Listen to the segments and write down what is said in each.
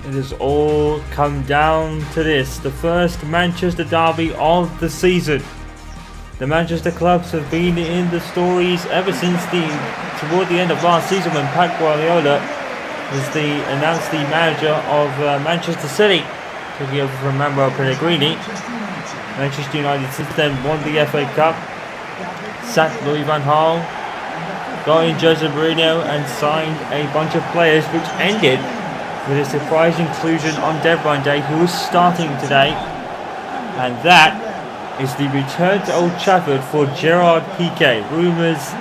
It has all come down to this, the first Manchester derby of the season. The Manchester clubs have been in the stories ever since toward the end of last season when Pep Guardiola was announced the manager of Manchester City, taking over from Manuel Pellegrini. Manchester United since then won the FA Cup, sacked Louis van Gaal, got in Jose Mourinho and signed a bunch of players, which ended with a surprise inclusion on deadline day who was starting today, and that is the return to Old Trafford for Gerard Piqué. Rumours,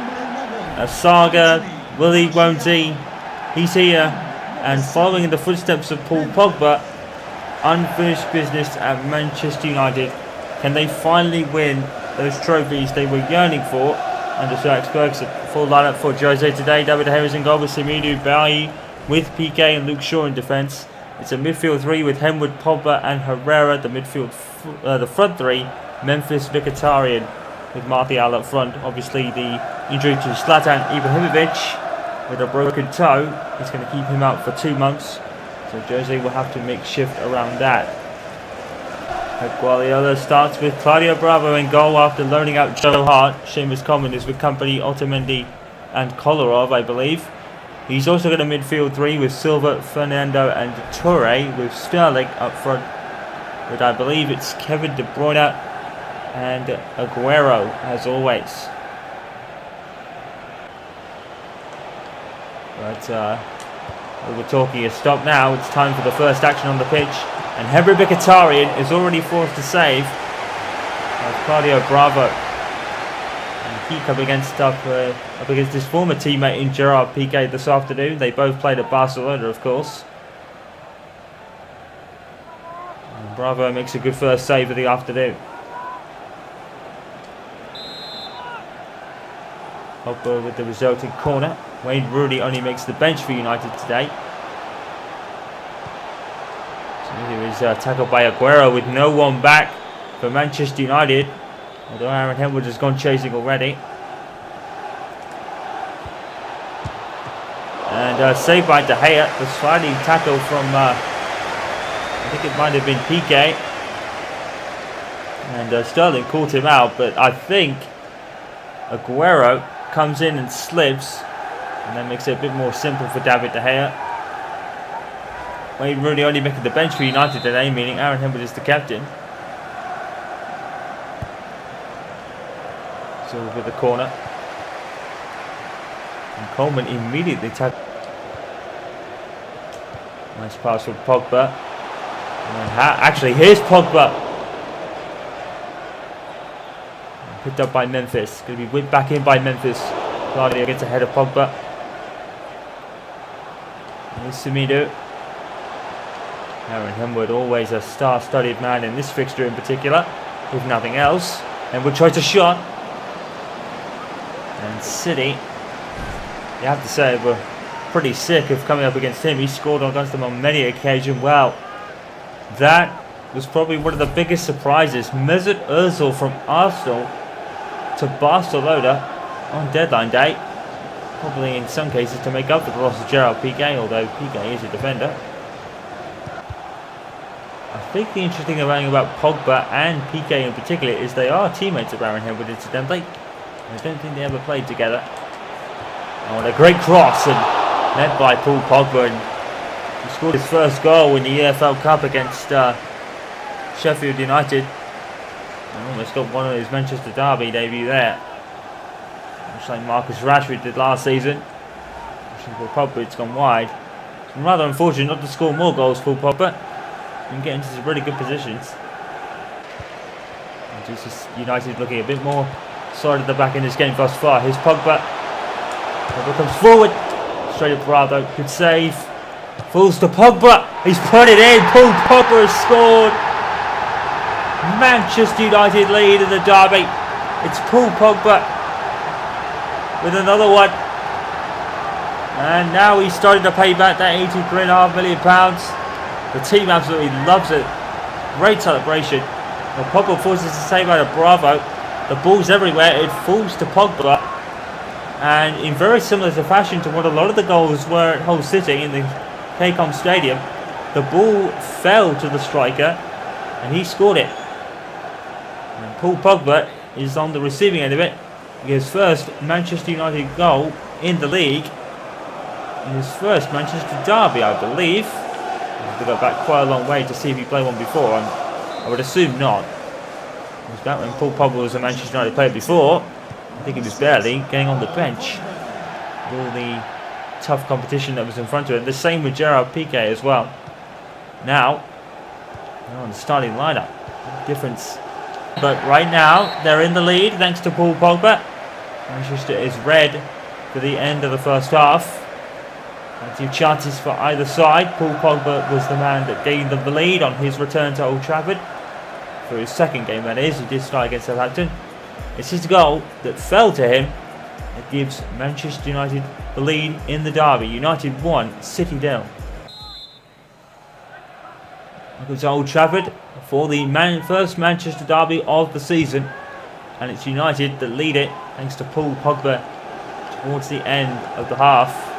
a saga, will he, won't he? He's here, and following in the footsteps of Paul Pogba, unfinished business at Manchester United. Can they finally win those trophies they were yearning for under Sir Alex Ferguson? Full lineup for Jose today. David De Gea is in goal with Semedo, Bailly, with Piqué and Luke Shaw in defence. It's a midfield three with Henwood, Pogba and Herrera. The front three, Memphis, Mkhitaryan with Martial up front. Obviously the injury to Zlatan Ibrahimovic with a broken toe is going to keep him out for 2 months. So Jose will have to make shift around that. Guardiola starts with Claudio Bravo in goal after loaning out Joe Hart. Seamus Coleman is with company, Otamendi and Kolarov, I believe. He's also got a midfield three with Silva, Fernando and Toure, with Sterling up front, but I believe it's Kevin De Bruyne and Aguero as always. But we're talking a stop now. It's time for the first action on the pitch, and Henry Mkhitaryan is already forced to save Claudio Bravo. Up against his former teammate in Gerard Piqué this afternoon. They both played at Barcelona, of course. And Bravo makes a good first save of the afternoon. Pogba with the resulting corner. Wayne Rooney only makes the bench for United today. So here is tackled by Aguero with no one back for Manchester United. Although Aaron Henwood has gone chasing already. And saved by De Gea. The sliding tackle from, I think it might have been Piqué. And Sterling caught him out, but I think Aguero comes in and slips. And that makes it a bit more simple for David De Gea. Wayne Rooney only making the bench for United today, meaning Aaron Henwood is the captain. With the corner, and Coleman immediately tackled. Nice pass from Pogba. Actually, here's Pogba. Picked up by Memphis. Going to be whipped back in by Memphis. Claudio gets ahead of Pogba. Here's Semedo. Aaron Henwood, always a star-studded man in this fixture in particular, with nothing else. Henwood tries a shot. And City, you have to say, were pretty sick of coming up against him. He scored against them on many occasions. Well, that was probably one of the biggest surprises. Mesut Ozil from Arsenal to Barcelona on deadline day. Probably in some cases to make up for the loss of Gerard Piqué, although Piqué is a defender. I think the interesting thing about Pogba and Piqué in particular is they are teammates of Aaron Henwood, incidentally. I don't think they ever played together. Oh, and a great cross, and led by Paul Pogba, and he scored his first goal in the EFL Cup against Sheffield United. And almost got one of his Manchester derby debut there. Much like Marcus Rashford did last season. Paul Pogba, it's gone wide. It's been rather unfortunate not to score more goals for Pogba. And get into some really good positions. And just United looking a bit more solid at the back in this game thus far. Here's Pogba. Pogba comes forward. Straight at Bravo. Good save. Falls to Pogba. He's put it in. Paul Pogba has scored. Manchester United lead in the derby. It's Paul Pogba with another one. And now he's starting to pay back that £83.5 million. The team absolutely loves it. Great celebration. Well, Pogba forces a save out of Bravo. The ball's everywhere. It falls to Pogba. And in very similar to fashion to what a lot of the goals were at Hull City in the KCOM Stadium, the ball fell to the striker and he scored it. And Paul Pogba is on the receiving end of it. His first Manchester United goal in the league. In his first Manchester derby, I believe. I have to go back quite a long way to see if he played one before. I would assume not. It was back when Paul Pogba was a Manchester United player before. I think he was barely getting on the bench. With all the tough competition that was in front of him. The same with Gerard Piqué as well. Now, they're on the starting lineup. Difference. But right now, they're in the lead thanks to Paul Pogba. Manchester is red for the end of the first half. Plenty of chances for either side. Paul Pogba was the man that gained them the lead on his return to Old Trafford. For his second game, that is. He did start against Southampton. It's his goal that fell to him that gives Manchester United the lead in the derby. United 1, City 0. Look at Old Trafford for the first Manchester derby of the season. And it's United that lead it thanks to Paul Pogba towards the end of the half.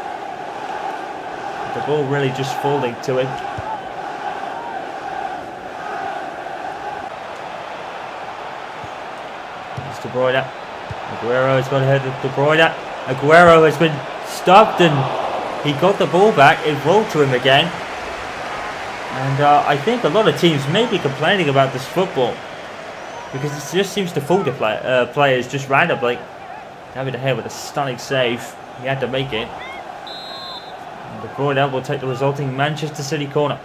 The ball really just falling to him. It's De Bruyne. Aguero has gone ahead of De Bruyne. Aguero has been stopped and he got the ball back. It rolled to him again. And I think a lot of teams may be complaining about this football because it just seems to fall to players just randomly. David De Gea with a stunning save. He had to make it. De Bruyne will take the resulting Manchester City corner.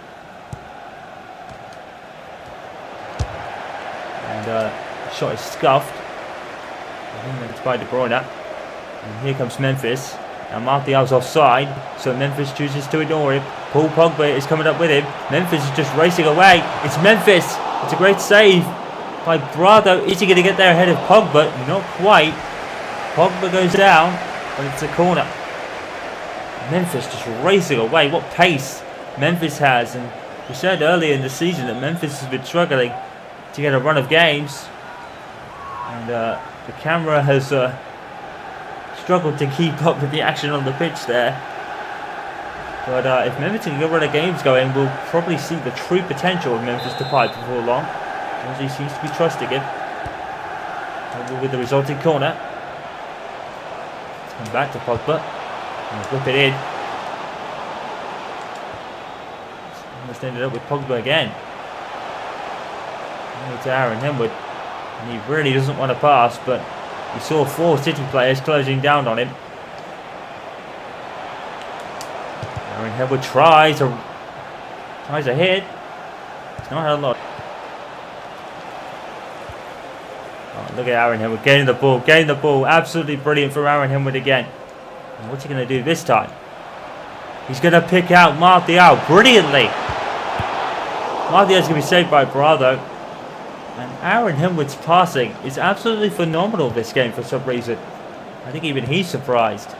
And the shot is scuffed. I think that's by De Bruyne. And here comes Memphis. Now Martial's offside, so Memphis chooses to ignore him. Paul Pogba is coming up with him. Memphis is just racing away. It's Memphis. It's a great save by Brado. Is he going to get there ahead of Pogba? Not quite. Pogba goes down, but it's a corner. Memphis just racing away. What pace Memphis has. And we said earlier in the season that Memphis has been struggling to get a run of games. And the camera has struggled to keep up with the action on the pitch there. But if Memphis can get a run of games going, we'll probably see the true potential of Memphis Depay before long. As he seems to be trusting him. With the resulting corner. Come back to Pogba. And whip it in. Almost ended up with Pogba again. Over to Aaron Henwood. And he really doesn't want to pass, but we saw 4 City players closing down on him. Aaron Henwood tries a hit. It's not had a lot. Oh, look at Aaron Henwood getting the ball. Absolutely brilliant from Aaron Henwood again. And what's he going to do this time? He's going to pick out Martial brilliantly. Martial's going to be saved by Brado. And Aaron Henwood's passing is absolutely phenomenal this game for some reason. I think even he's surprised.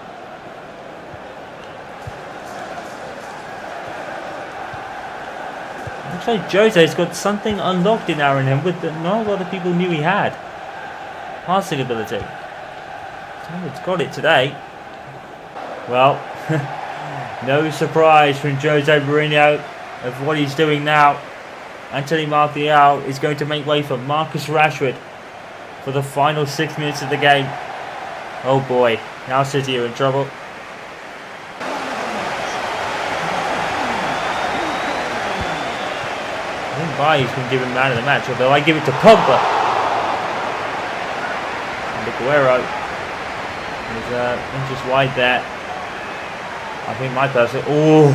Looks like Jose's got something unlocked in Aaron Henwood that not a lot of people knew he had. Passing ability. Henwood's got it today. Well, no surprise from Jose Mourinho of what he's doing now. Anthony Martial is going to make way for Marcus Rashford for the final 6 minutes of the game. Oh boy, now City are in trouble. I think Bay's been given man of the match, although I give it to Pogba. And Aguero is inches wide there. I think my person. Oh,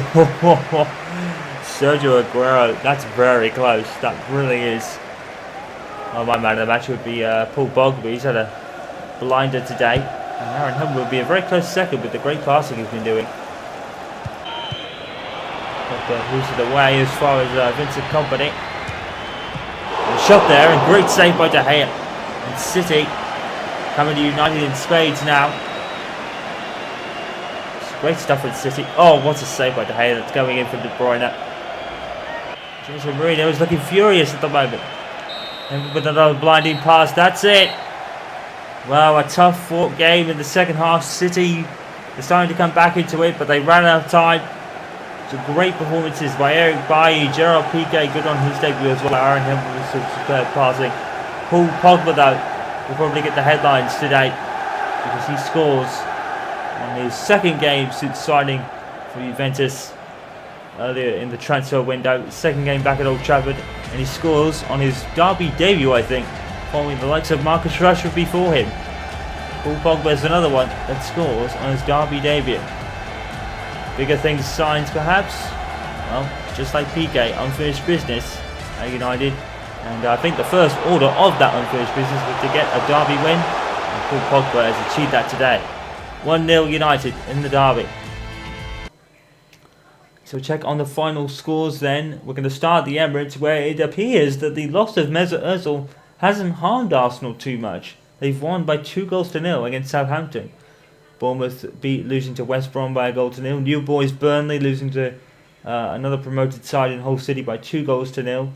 Sergio Aguero. That's very close. That really is. Oh, my man of the match would be Paul Pogba. He's had a blinder today. And Aaron Henwood would be a very close second with the great passing he's been doing. Pogba moves it away as far as Vincent Kompany. And a shot there, and great save by De Gea. And City coming to United in spades now. Great stuff with City. Oh, what a save by De Gea that's going in from De Bruyne. Jose Mourinho is looking furious at the moment. And with another blinding pass, that's it. Well, a tough fought game in the second half. City are starting to come back into it, but they ran out of time. Some great performances by Eric Bailly, Gerard Piqué, good on his debut as well. Aaron Henwood with some superb passing. Paul Pogba though will probably get the headlines today because he scores on his second game since signing for Juventus earlier in the transfer window. Second game back at Old Trafford, and he scores on his derby debut, I think, following the likes of Marcus Rashford before him. Paul Pogba is another one that scores on his derby debut. Bigger things signs perhaps? Well, just like Piqué, unfinished business at United. And I think the first order of that unfinished business was to get a derby win. And Paul Pogba has achieved that today. 1-0 United in the derby. So check on the final scores then. We're going to start the Emirates, where it appears that the loss of Mesut Ozil hasn't harmed Arsenal too much. They've won by 2-0 against Southampton. Bournemouth losing to West Brom by 1-0. New Boys Burnley losing to another promoted side in Hull City by 2-0.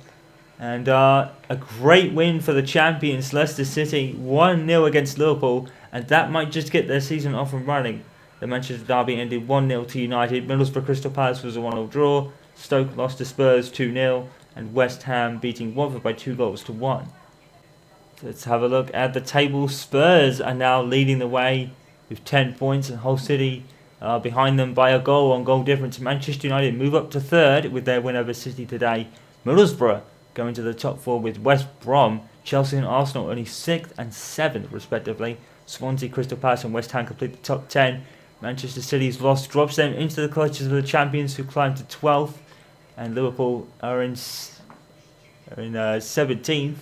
And a great win for the champions Leicester City, 1-0 against Liverpool, and that might just get their season off and running. The Manchester derby ended 1-0 to United. Middlesbrough Crystal Palace was a 1-0 draw. Stoke lost to Spurs 2-0, and West Ham beating Watford by 2-1. Let's have a look at the table. Spurs are now leading the way with 10 points, and Hull City behind them by a goal on goal difference. Manchester United move up to third with their win over City today. Middlesbrough going to the top four with West Brom, Chelsea and Arsenal only 6th and 7th respectively. Swansea, Crystal Palace and West Ham complete the top 10. Manchester City's loss drops them into the clutches of the champions, who climb to 12th, and Liverpool are in 17th,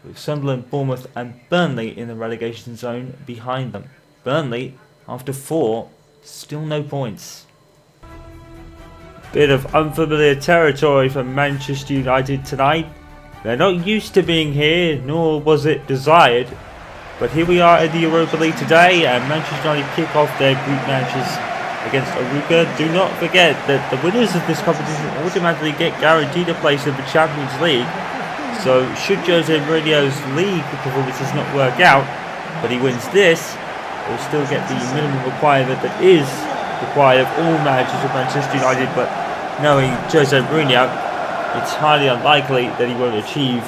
with Sunderland, Bournemouth and Burnley in the relegation zone behind them. Burnley, after 4, still no points. Bit of unfamiliar territory for Manchester United tonight. They're not used to being here, nor was it desired. But here we are in the Europa League today, and Manchester United kick off their group matches against Arouca. Do not forget that the winners of this competition automatically get guaranteed a place in the Champions League. So should Jose Mourinho's league performances not work out, but he wins this, he'll still get the minimum requirement that is required of all managers of Manchester United. But knowing Jose Mourinho, it's highly unlikely that he won't achieve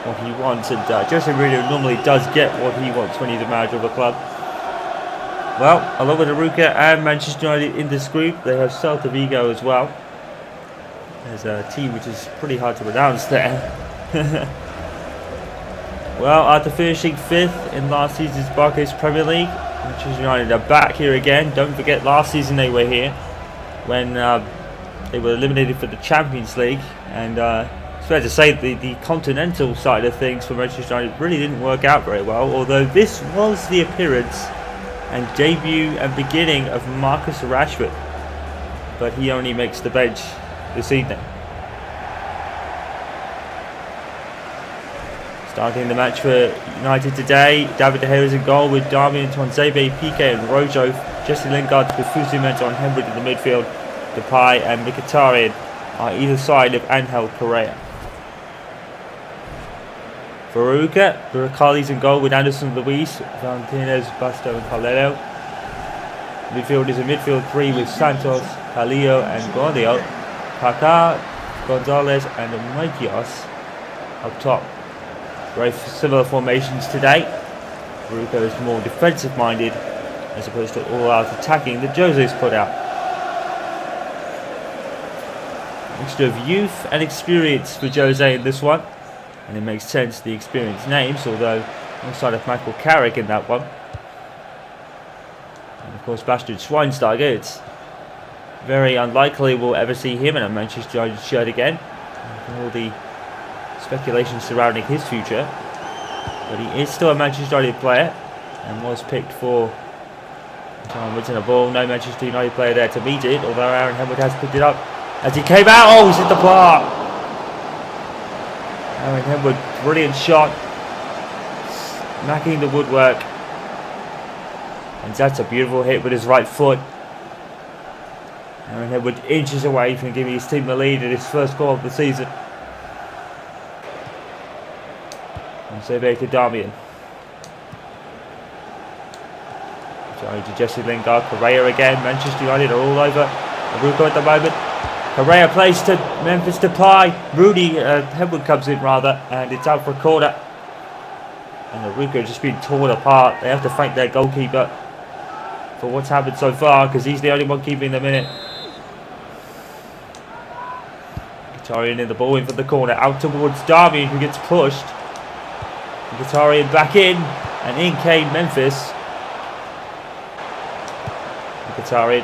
what he wants, and Jose Mourinho normally does get what he wants when he's a manager of a club. Well, along with Arouca and Manchester United in this group, they have Celta Vigo as well. There's a team which is pretty hard to pronounce there. Well, after finishing 5th in last season's Barclays Premier League, Manchester United are back here again. Don't forget, last season they were here when they were eliminated for the Champions League, and it's fair to say the continental side of things for Manchester United really didn't work out very well, although this was the appearance and debut and beginning of Marcus Rashford, but he only makes the bench this evening. Starting the match for United today, David De Gea is in goal with Darmian, Tuanzebe, Piqué and Rojo. Jesse Lingard with Fosu-Mensah and Henwood in the midfield. Depay and Mkhitaryan are either side of Angel Correa. For Arouca, Beracali's in goal with Anderson, Luis, Valentines, Basto and Carlero. Midfield is a midfield 3 with Santos, Calillo and Guardiola. Kaká, Gonzalez and Matheus up top. Very similar formations today. Arouca is more defensive minded as opposed to all out attacking that Jose's put out. Mixture of youth and experience for Jose in this one, and it makes sense the experienced names, although alongside of Michael Carrick in that one. And of course Bastian Schweinsteiger, it's very unlikely we'll ever see him in a Manchester United shirt again, and all the speculation surrounding his future, but he is still a Manchester United player and was picked for time written a ball. No Manchester United player there to meet it, although Aaron Henwood has picked it up as he came out. Oh, he's hit the bar. Aaron Henwood, brilliant shot, smacking the woodwork, and that's a beautiful hit with his right foot. Aaron Henwood inches away from giving his team the lead in his first goal of the season. Sebe to Darmian. Sorry to Jesse Lingard. Correa again. Manchester United are all over Arouca at the moment. Correa plays to Memphis Depay. Headwood comes in rather, and it's out for a corner. And Arouca just been torn apart. They have to thank their goalkeeper for what's happened so far, because he's the only one keeping them in it. Mkhitaryan in the ball in for the corner, out towards Darby, who gets pushed. Mkhitaryan back in, and in came Memphis. Mkhitaryan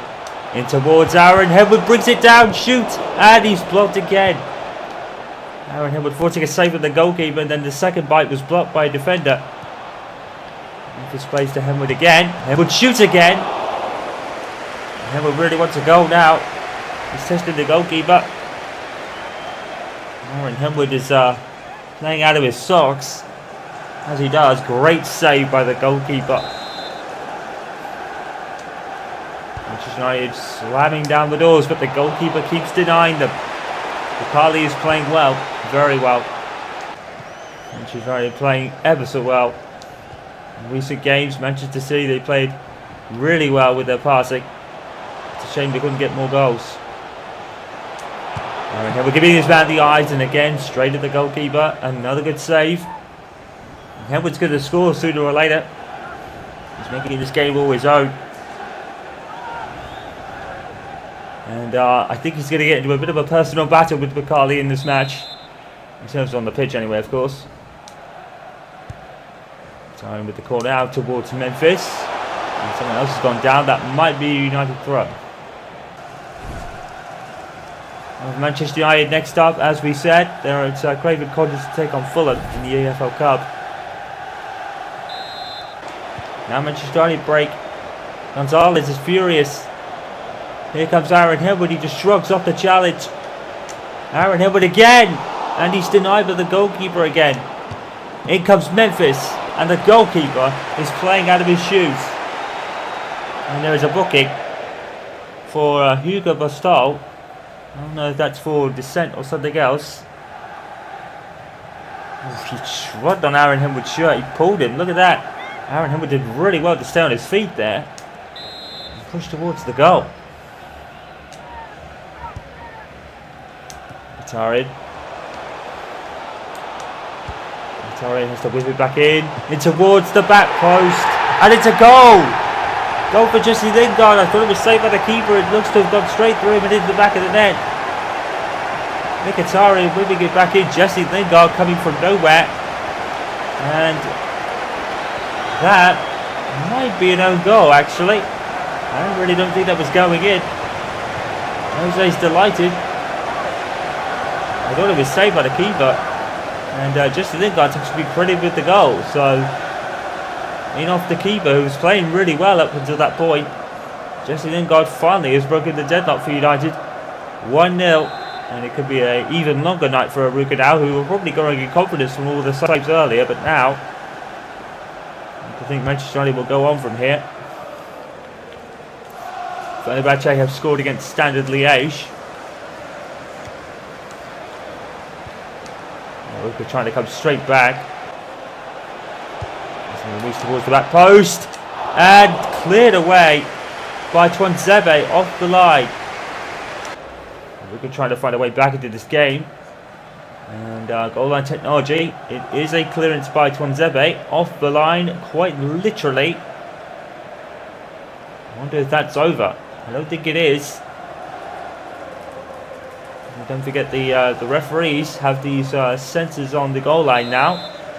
in towards Aaron Headwood, brings it down, shoots, and he's blocked again. Aaron Headwood forcing a save with the goalkeeper, and then the second bite was blocked by a defender. Memphis plays to Headwood again. Headwood shoots again. Headwood really wants a goal now. He's testing the goalkeeper. Aaron Headwood is playing out of his socks, as he does. Great save by the goalkeeper. Manchester United slamming down the doors, but the goalkeeper keeps denying them. Bukali is playing well, very well. Manchester United playing ever so well. In recent games, Manchester City, they played really well with their passing. It's a shame they couldn't get more goals. We're giving this man the eyes, and again, straight at the goalkeeper. Another good save. Headwood's going to score sooner or later. He's making this game all his own. And I think he's going to get into a bit of a personal battle with Bukali in this match. In terms of on the pitch anyway, of course. Time with the corner out towards Memphis. And someone else has gone down. That might be a United throw. Manchester United next up, as we said. They're at Craven Cottage to take on Fulham in the EFL Cup. Now Manchester United break. Gonzalez is furious. Here comes Aaron Headwood. He just shrugs off the challenge. Aaron Headwood again. And he's denied by the goalkeeper again. In comes Memphis. And the goalkeeper is playing out of his shoes. And there is a booking for Hugo Bastal. I don't know if that's for dissent or something else. He shrugged on Aaron Headwood's shirt. He pulled him. Look at that. Aaron Headwood did really well to stay on his feet there. And push towards the goal. Mkhitaryan has to whip it back in towards the back post, and it's a goal! Goal for Jesse Lingard. I thought it was saved by the keeper. It looks to have gone straight through him and into the back of the net. Mkhitaryan whipping it back in. Jesse Lingard coming from nowhere, and that might be an own goal actually. I really don't think that was going in. Jose's delighted. I thought it was saved by the keeper, and Jesse Lingard seems to be credited with the goal. So, in off the keeper, who was playing really well up until that point. Jesse Lingard finally has broken the deadlock for United. 1-0, and it could be an even longer night for Arouca now, who were probably growing in confidence from all the saves earlier, but now I think Manchester United will go on from here. Fenerbahce have scored against Standard Liège. Arouca trying to come straight back. Moves towards the back post and cleared away by Tuanzebe off the line. Arouca trying to find a way back into this game. And goal line technology. It is a clearance by Tuanzebe off the line, quite literally. I wonder if that's over. I don't think it is. And don't forget the referees have these sensors on the goal line now,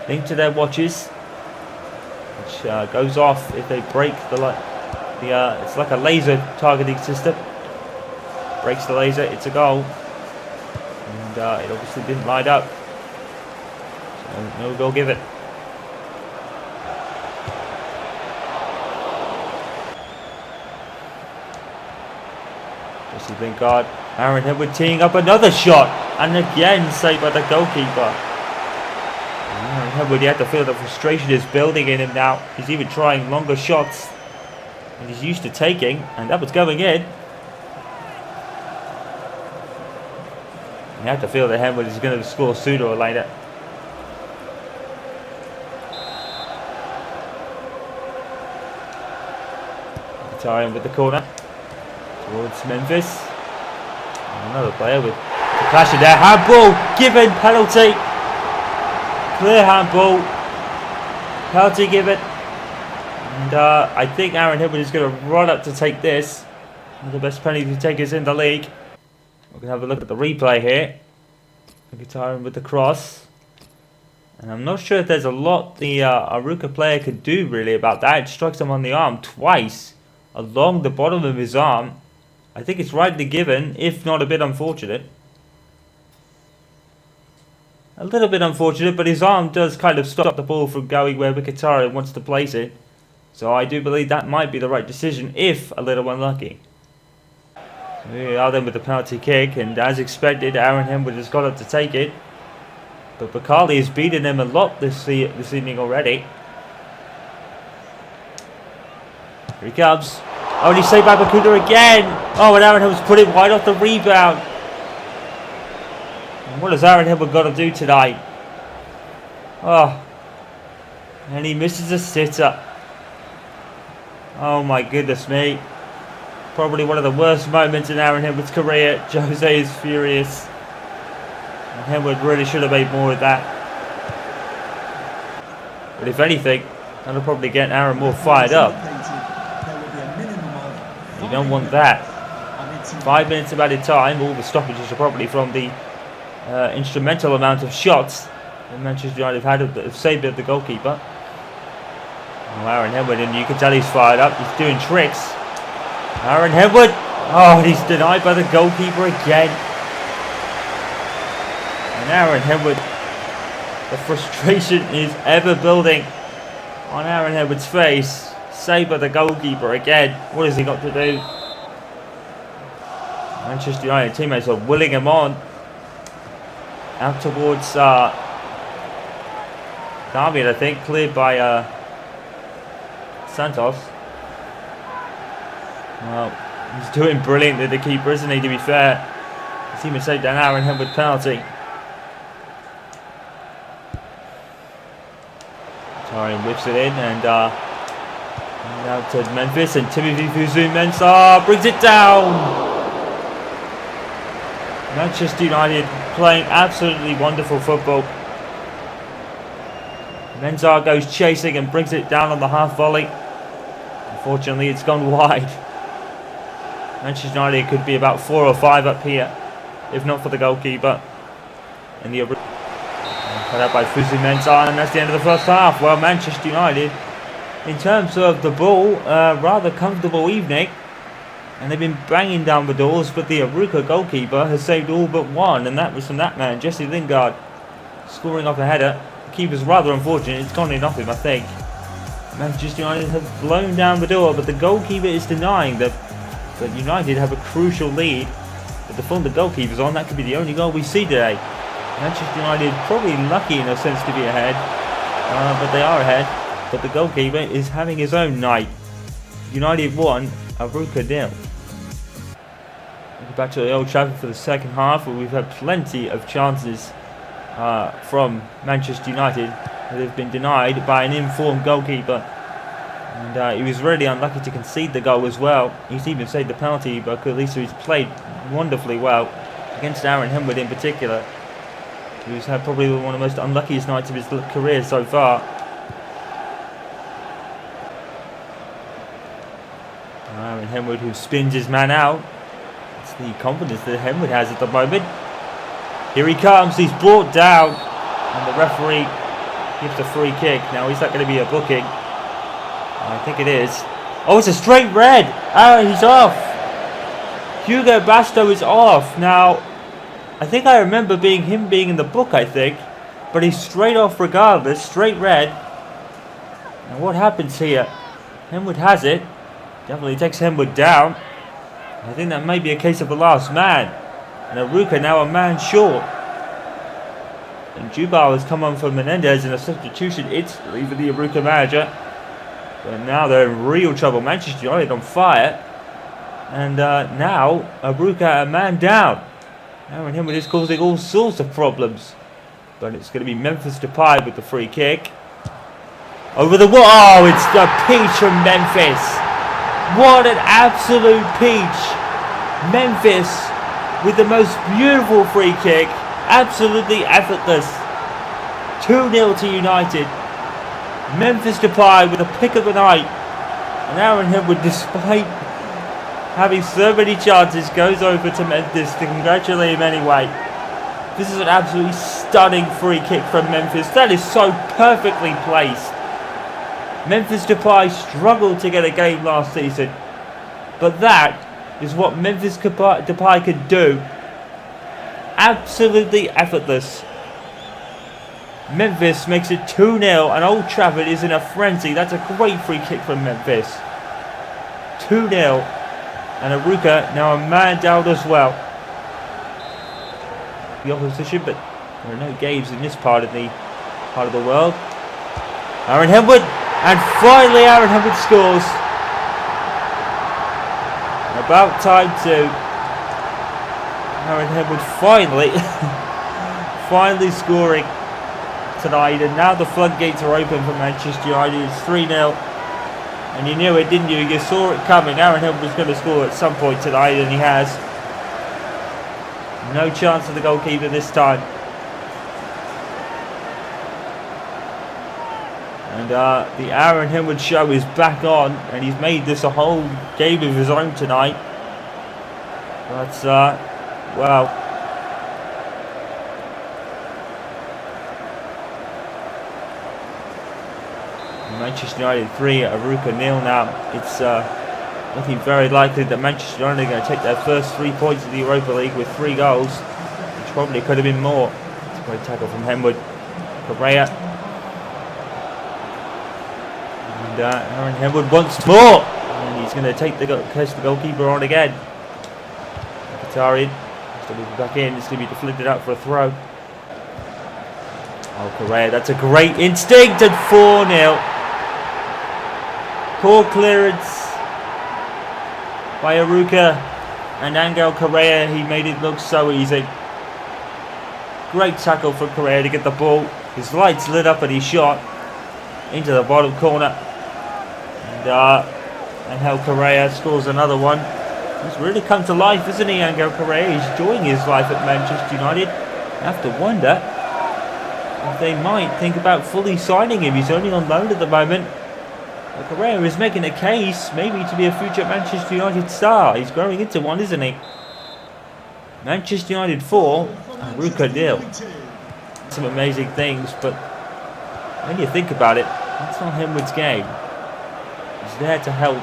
linked to their watches, which goes off if they break it's like a laser targeting system. Breaks the laser, it's a goal. And it obviously didn't light up, so no goal given. Jesse Lingard, Aaron Headwood teeing up another shot, and again saved by the goalkeeper. Aaron Headwood, you have to feel the frustration is building in him now. He's even trying longer shots than he's used to taking, and that was going in. You have to feel that Headwood is going to score sooner or later. Mkhitaryan with the corner towards Memphis. Another player with the clash in there. Handball given, penalty. Clear handball. Penalty given. And I think Aaron Hibbert is going to run up to take this. One of the best penalty takers in the league. We're going to have a look at the replay here. Mkhitaryan with the cross. And I'm not sure if there's a lot the Arouca player could do really about that. It strikes him on the arm twice along the bottom of his arm. I think it's rightly given, if not a bit unfortunate. A little bit unfortunate, but his arm does kind of stop the ball from going where Mkhitaryan wants to place it. So I do believe that might be the right decision, if a little unlucky. So we are then with the penalty kick, and as expected, Aaron Hibbert has got up to take it. But Bakali has beaten him a lot this evening already. Here he comes. Oh, and he's saved by Bakuna again. Oh, and Aaron Hibbert's put it wide off the rebound. And what has Aaron Hibbert got to do tonight? Oh. And he misses a sitter. Oh my goodness me. Probably one of the worst moments in Aaron Hibbert's career. Jose is furious. And Hibbert really should have made more of that. But if anything, that'll probably get Aaron more fired up. You don't want that. 5 minutes of added time. All the stoppages are probably from the instrumental amount of shots that Manchester United have saved at the goalkeeper. Oh, Aaron Hibbert, and you can tell he's fired up. He's doing tricks. Aaron Hibbert. Oh, he's denied by the goalkeeper again. And Aaron Hibbert, the frustration is ever building on Aaron Hibbert's face. Saved by the goalkeeper again. What has he got to do? Manchester United teammates are willing him on. Out towards Darby, I think. Cleared by Santos. Well, he's doing brilliantly, the keeper, isn't he, to be fair? He's even saved an Aaron Hibbert penalty. Tarian whips it in and out to Memphis, and Timothy Fosu-Mensah brings it down. Manchester United playing absolutely wonderful football. Mensah goes chasing and brings it down on the half volley. Unfortunately, it's gone wide. Manchester United could be about 4 or 5 up here, if not for the goalkeeper. And the cut out by Fosu-Mensah, and that's the end of the first half. Well, Manchester United, in terms of the ball, rather comfortable evening, and they've been banging down the doors, but the Arouca goalkeeper has saved all but one, and that was from that man, Jesse Lingard, scoring off a header. The keeper's rather unfortunate, it's gone in off him, I think. Manchester United have blown down the door, but the goalkeeper is denying that United have a crucial lead. But the form the goalkeeper's on, that could be the only goal we see today. Manchester United probably lucky in a sense to be ahead, but they are ahead. But the goalkeeper is having his own night. United 1, Arouca 0. Back to the Old Trafford for the second half, where we've had plenty of chances from Manchester United that have been denied by an informed goalkeeper. And he was really unlucky to concede the goal as well. He's even saved the penalty, but at least he's played wonderfully well against Aaron Hibbert in particular, who's had probably one of the most unluckiest nights of his career so far. Aaron Hibbert, who spins his man out. It's the confidence that Hibbert has at the moment. Here he comes, he's brought down, and the referee gives a free kick. Now, is that going to be a booking? I think it is. Oh, it's a straight red. Oh, he's off. Hugo Basto is off. Now, I think I remember him being in the book, I think. But he's straight off regardless. Straight red. And what happens here? Hibbert has it. Definitely takes Hibbert down. I think that may be a case of the last man. And Arouca now a man short. And Jubal has come on for Menendez in a substitution instantly for the Arouca manager. But now they're in real trouble. Manchester United on fire. And now Arouca a man down. Aaron Hibbert is causing all sorts of problems. But it's going to be Memphis Depay with the free kick. Over the wall. Oh, it's the peach from Memphis. What an absolute peach. Memphis with the most beautiful free kick. Absolutely effortless. 2-0 to United. Memphis Depay with a pick of the night. And Aaron Hillwood, despite having so many chances, goes over to Memphis to congratulate him anyway. This is an absolutely stunning free kick from Memphis. That is so perfectly placed. Memphis Depay struggled to get a game last season, but that is what Memphis Depay could do. Absolutely effortless. Memphis makes it 2-0 and Old Trafford is in a frenzy. That's a great free kick from Memphis. 2-0 and Arouca now a man down as well. The opposition, but there are no games in this part of the world. Aaron Hillwood, and finally Aaron Hillwood scores. About time too. Aaron Hillwood finally scoring tonight, and now the floodgates are open for Manchester United. It's 3-0, and you knew it, didn't you? You saw it coming. Aaron Hillwood was going to score at some point tonight, and he has. No chance of the goalkeeper this time. And the Aaron Hillwood show is back on, and he's made this a whole game of his own tonight. But, well. Manchester United 3, Arouca 0 now. It's looking very likely that Manchester United are going to take their first 3 points of the Europa League with 3 goals, which probably could have been more. It's a great tackle from Hillwood. Correa. And Aaron Hillwood once more. And he's going to take the goalkeeper on again. Mkhitaryan has to move it back in. It's going to be deflected out for a throw. Oh, Correa, that's a great instinct, and 4-0. Poor clearance by Arouca and Angel Correa. He made it look so easy. Great tackle from Correa to get the ball. His lights lit up and he shot into the bottom corner. And Angel Correa scores another one. He's really come to life, isn't he, Angel Correa? He's enjoying his life at Manchester United. I have to wonder if they might think about fully signing him. He's only on loan at the moment. Correa is making a case, maybe, to be a future Manchester United star. He's growing into one, isn't he? Manchester United 4, Arouca 0. Some amazing things, but when you think about it, that's not Hillwood's game. He's there to help.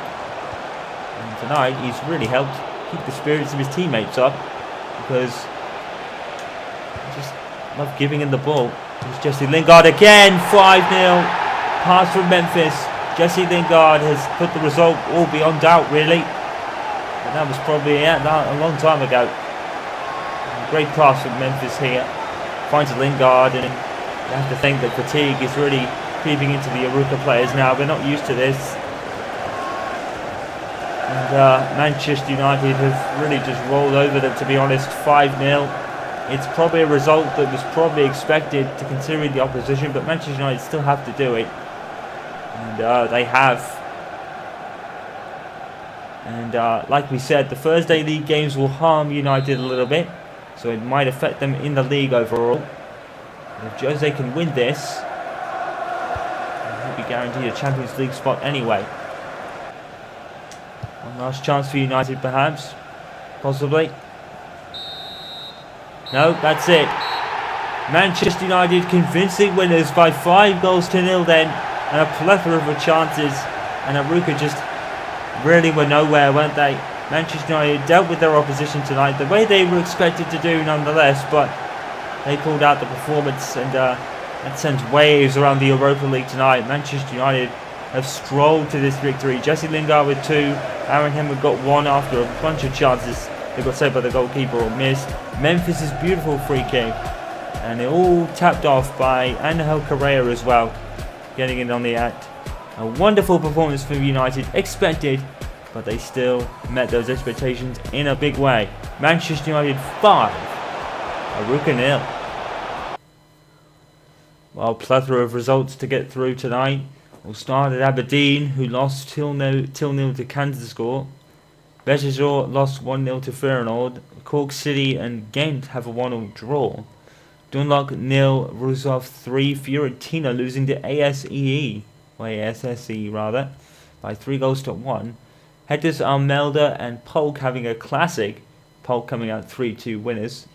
And tonight, he's really helped keep the spirits of his teammates up, because I just love giving him the ball. It's Jesse Lingard again, 5-0. Pass from Memphis. Jesse Lingard has put the result all beyond doubt, really. And that was probably a long time ago. Great pass from Memphis here. Finds Lingard, and you have to think that fatigue is really creeping into the Arouca players now. They're not used to this. And Manchester United have really just rolled over them, to be honest. 5-0. It's probably a result that was probably expected to considering the opposition, but Manchester United still have to do it. And they have. And like we said, the Thursday league games will harm United a little bit, so it might affect them in the league overall. And if Jose can win this, he'll be guaranteed a Champions League spot anyway. One last chance for United, perhaps. Possibly. No, that's it. Manchester United convincing winners by 5-0 then, and a plethora of chances, and Arouca just really were nowhere, weren't they? Manchester United dealt with their opposition tonight the way they were expected to do nonetheless, but they pulled out the performance, and that sends waves around the Europa League tonight. Manchester United have strolled to this victory. Jesse Lingard with 2, Aaron Hillwood got 1 after a bunch of chances. They got saved by the goalkeeper or missed. Memphis' beautiful free kick, and it all tapped off by Angel Correa as well, getting it on the act. A wonderful performance for United, expected, but they still met those expectations in a big way. Manchester United 5, Arouca 0. Well, plethora of results to get through tonight. We'll start at Aberdeen, who lost 2-0 to Kansas score. Beşiktaş lost 1-0 to Feyenoord. Cork City and Ghent have a 1-1 draw. Dundalk 0, Rusov 3, Fiorentina losing to ASEE, or ASSE rather, by 3-1. Headers Almelda and Polk having a classic, Polk coming out 3-2 winners.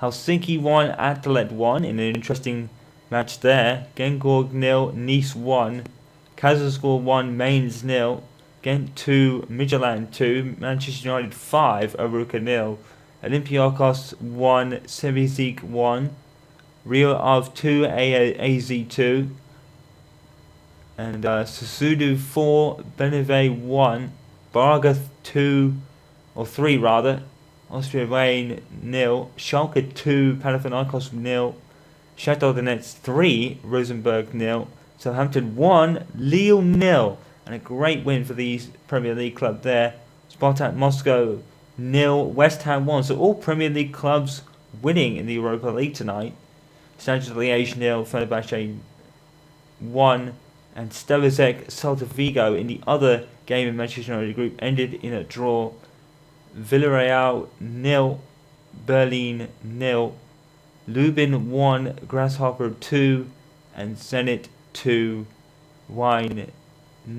Helsinki 1, Atlet 1 in an interesting match there. Gengorg 0, Nice 1, Kazakhstan 1, Mainz 0, Ghent 2, Midtjylland 2, Manchester United 5, Arouca 0, Olympiakos 1, Sevizik 1, Real of 2, AZ 2, and Sassuolo 4, Beneve 1, Braga 2, or 3 rather, Austria Wien 0, Schalke 2, Panathinaikos 0, Shakhtar Donetsk 3, Rosenborg 0, Southampton 1, Lille 0, and a great win for the Premier League club there. Spartak Moscow 0, West Ham 1, so all Premier League clubs winning in the Europa League tonight. Standard Liège 0, Fenerbahce 1, and Stelisek Celta Vigo in the other game in Manchester United group ended in a draw. Villarreal 0, Berlin 0, Lubin 1, Grasshopper 2, and Zenit 2, Wine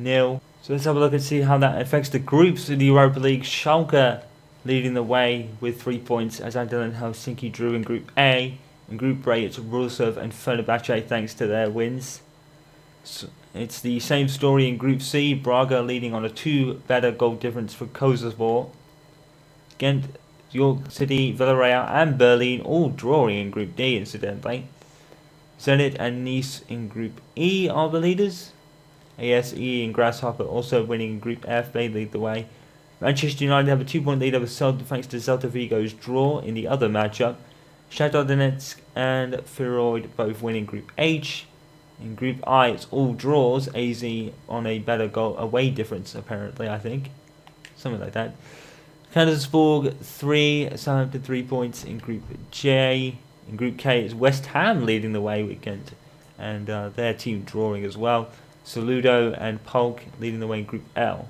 0. So let's have a look and see how that affects the groups in the Europa League. Schalke leading the way with 3 points as Adel and Helsinki drew in Group A. In Group A, it's Rusov and Fenerbahce thanks to their wins. So it's the same story in Group C. Braga leading on a 2 better goal difference for Kosovo. Ghent, York City, Villarreal and Berlin all drawing in Group D incidentally. Zenit and Nice in Group E are the leaders. ASE and Grasshopper also winning in Group F, they lead the way. Manchester United have a 2-point lead over Celta thanks to Celta Vigo's draw in the other matchup. Shakhtar Donetsk and Feyenoord both winning Group H. In Group I, it's all draws. AZ on a better goal away difference, apparently, I think. Something like that. Kandersborg 3, Southampton 3 points in Group J. In Group K, it's West Ham leading the way with Ghent, and their team drawing as well. Saludo and Polk leading the way in Group L.